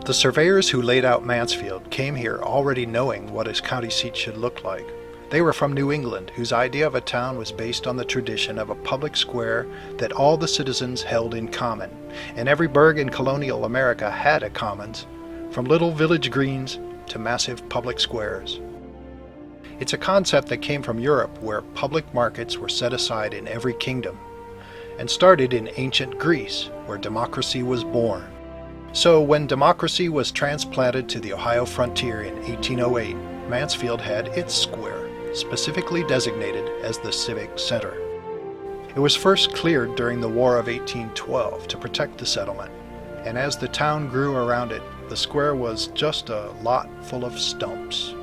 The surveyors who laid out Mansfield came here already knowing what his county seat should look like. They were from New England, whose idea of a town was based on the tradition of a public square that all the citizens held in common, and every burg in colonial America had a commons, from little village greens to massive public squares. It's a concept that came from Europe, where public markets were set aside in every kingdom, and started in ancient Greece, where democracy was born. So when democracy was transplanted to the Ohio frontier in 1808, Mansfield had its square, specifically designated as the Civic Center. It was first cleared during the War of 1812 to protect the settlement, and as the town grew around it, the square was just a lot full of stumps.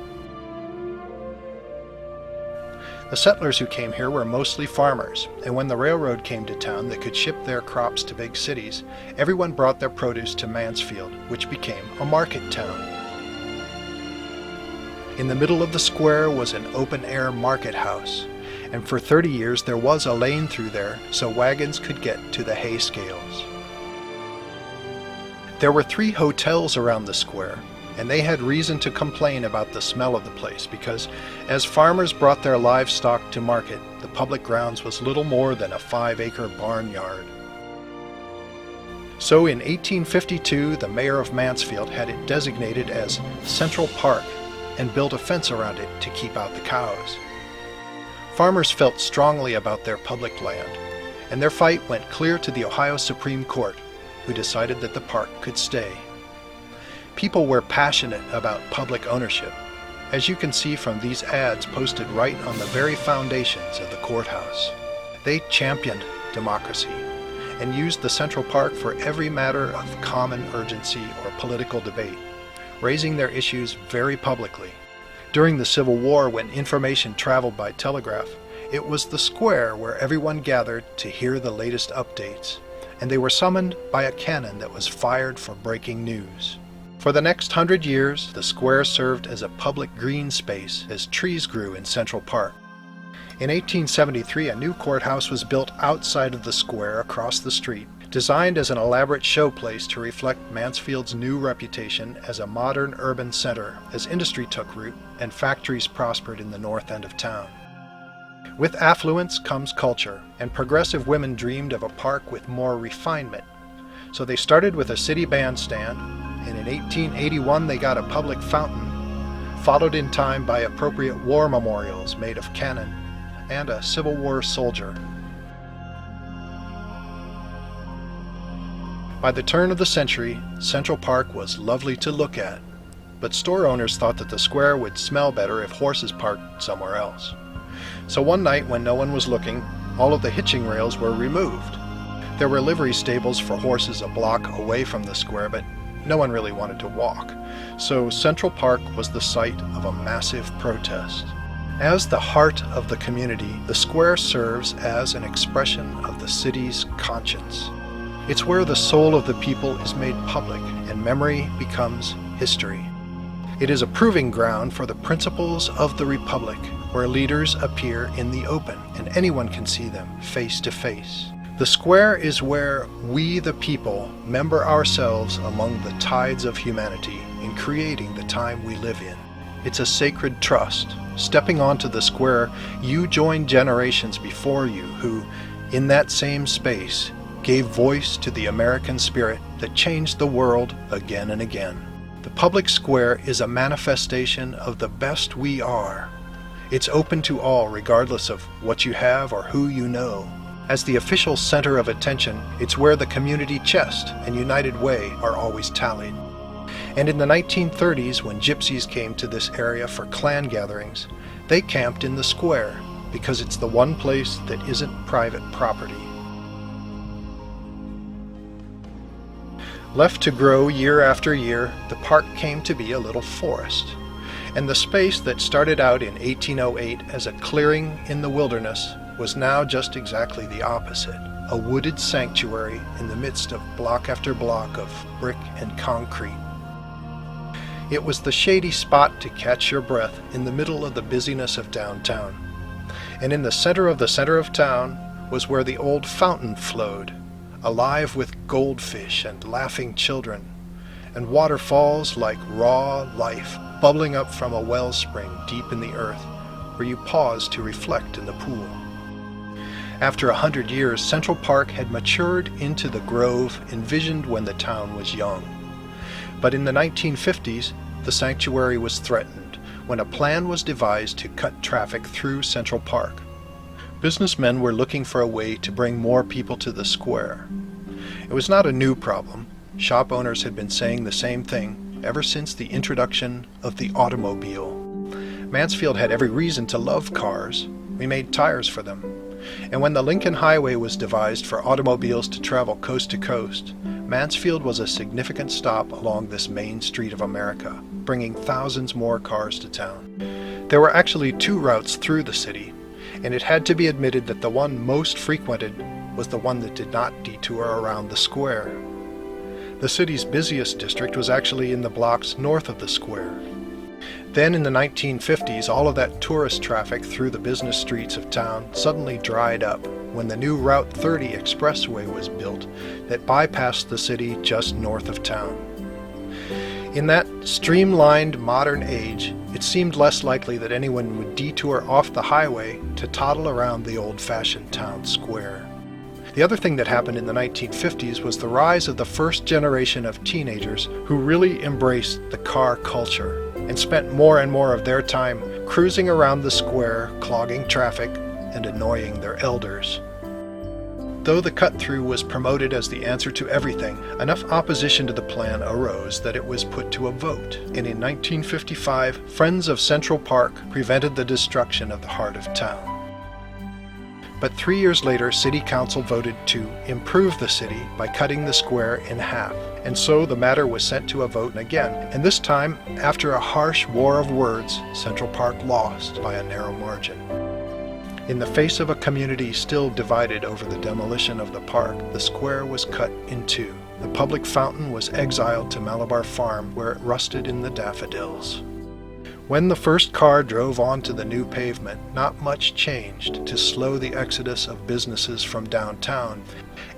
The settlers who came here were mostly farmers, and when the railroad came to town that could ship their crops to big cities, everyone brought their produce to Mansfield, which became a market town. In the middle of the square was an open-air market house, and for 30 years there was a lane through there so wagons could get to the hay scales. There were 3 hotels around the square, and they had reason to complain about the smell of the place because, as farmers brought their livestock to market, the public grounds was little more than a 5-acre barnyard. So in 1852, the mayor of Mansfield had it designated as Central Park and built a fence around it to keep out the cows. Farmers felt strongly about their public land, and their fight went clear to the Ohio Supreme Court, who decided that the park could stay. People were passionate about public ownership, as you can see from these ads posted right on the very foundations of the courthouse. They championed democracy and used the Central Park for every matter of common urgency or political debate, raising their issues very publicly. During the Civil War, when information traveled by telegraph, it was the square where everyone gathered to hear the latest updates, and they were summoned by a cannon that was fired for breaking news. For the next 100 years, the square served as a public green space as trees grew in Central Park. In 1873, a new courthouse was built outside of the square across the street, designed as an elaborate showplace to reflect Mansfield's new reputation as a modern urban center as industry took root and factories prospered in the north end of town. With affluence comes culture, and progressive women dreamed of a park with more refinement. So they started with a city bandstand, and in 1881 they got a public fountain, followed in time by appropriate war memorials made of cannon, and a Civil War soldier. By the turn of the century, Central Park was lovely to look at, but store owners thought that the square would smell better if horses parked somewhere else. So one night when no one was looking, all of the hitching rails were removed. There were livery stables for horses a block away from the square, but no one really wanted to walk, so Central Park was the site of a massive protest. As the heart of the community, the square serves as an expression of the city's conscience. It's where the soul of the people is made public and memory becomes history. It is a proving ground for the principles of the Republic, where leaders appear in the open and anyone can see them face to face. The square is where we, the people, member ourselves among the tides of humanity in creating the time we live in. It's a sacred trust. Stepping onto the square, you join generations before you who, in that same space, gave voice to the American spirit that changed the world again and again. The public square is a manifestation of the best we are. It's open to all regardless of what you have or who you know. As the official center of attention, it's where the community chest and United Way are always tallied. And in the 1930s, when gypsies came to this area for clan gatherings, they camped in the square because it's the one place that isn't private property. Left to grow year after year, the park came to be a little forest. And the space that started out in 1808 as a clearing in the wilderness was now just exactly the opposite, a wooded sanctuary in the midst of block after block of brick and concrete. It was the shady spot to catch your breath in the middle of the busyness of downtown. And in the center of town was where the old fountain flowed, alive with goldfish and laughing children, and waterfalls like raw life bubbling up from a wellspring deep in the earth, where you pause to reflect in the pool. After 100 years, Central Park had matured into the grove envisioned when the town was young. But in the 1950s, the sanctuary was threatened when a plan was devised to cut traffic through Central Park. Businessmen were looking for a way to bring more people to the square. It was not a new problem. Shop owners had been saying the same thing ever since the introduction of the automobile. Mansfield had every reason to love cars. We made tires for them. And when the Lincoln Highway was devised for automobiles to travel coast to coast, Mansfield was a significant stop along this main street of America, bringing thousands more cars to town. There were actually 2 routes through the city, and it had to be admitted that the one most frequented was the one that did not detour around the square. The city's busiest district was actually in the blocks north of the square. Then in the 1950s, all of that tourist traffic through the business streets of town suddenly dried up when the new Route 30 expressway was built that bypassed the city just north of town. In that streamlined modern age, it seemed less likely that anyone would detour off the highway to toddle around the old-fashioned town square. The other thing that happened in the 1950s was the rise of the first generation of teenagers who really embraced the car culture and spent more and more of their time cruising around the square, clogging traffic and annoying their elders. Though the cut-through was promoted as the answer to everything, enough opposition to the plan arose that it was put to a vote, and in 1955, Friends of Central Park prevented the destruction of the heart of town. But 3 years later, City Council voted to improve the city by cutting the square in half, and so the matter was sent to a vote again, and this time, after a harsh war of words, Central Park lost by a narrow margin. In the face of a community still divided over the demolition of the park, the square was cut in 2. The public fountain was exiled to Malabar Farm, where it rusted in the daffodils. When the first car drove onto the new pavement, not much changed to slow the exodus of businesses from downtown.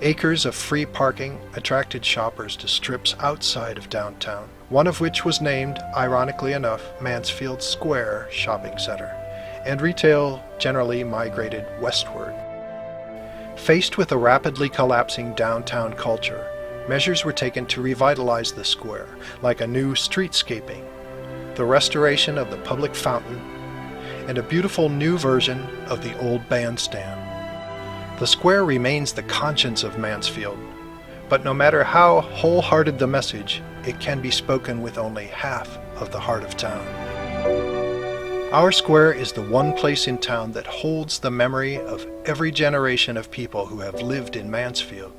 Acres of free parking attracted shoppers to strips outside of downtown, one of which was named, ironically enough, Mansfield Square Shopping Center, and retail generally migrated westward. Faced with a rapidly collapsing downtown culture, measures were taken to revitalize the square, like a new streetscaping, the restoration of the public fountain, and a beautiful new version of the old bandstand. The square remains the conscience of Mansfield, but no matter how wholehearted the message, it can be spoken with only half of the heart of town. Our square is the one place in town that holds the memory of every generation of people who have lived in Mansfield.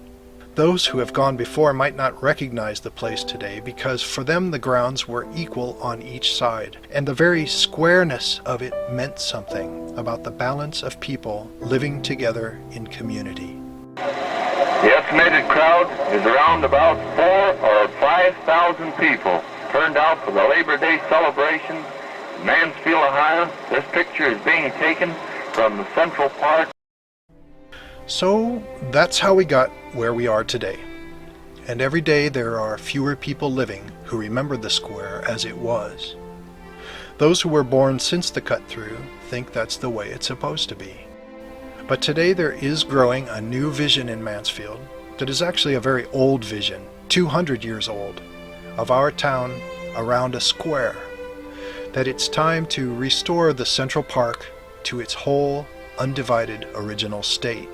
Those who have gone before might not recognize the place today because for them the grounds were equal on each side, and the very squareness of it meant something about the balance of people living together in community. The estimated crowd is around about 4,000 or 5,000 people turned out for the Labor Day celebration in Mansfield, Ohio. This picture is being taken from Central Park. So that's how we got where we are today. And every day there are fewer people living who remember the square as it was. Those who were born since the cut-through think that's the way it's supposed to be. But today there is growing a new vision in Mansfield that is actually a very old vision, 200 years old, of our town around a square. That it's time to restore the Central Park to its whole, undivided original state.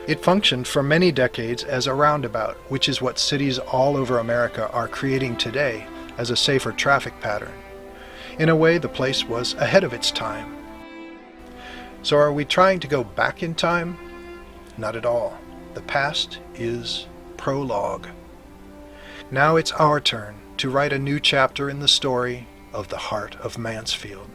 It functioned for many decades as a roundabout, which is what cities all over America are creating today as a safer traffic pattern. In a way, the place was ahead of its time. So are we trying to go back in time? Not at all. The past is prologue. Now it's our turn to write a new chapter in the story of the heart of Mansfield.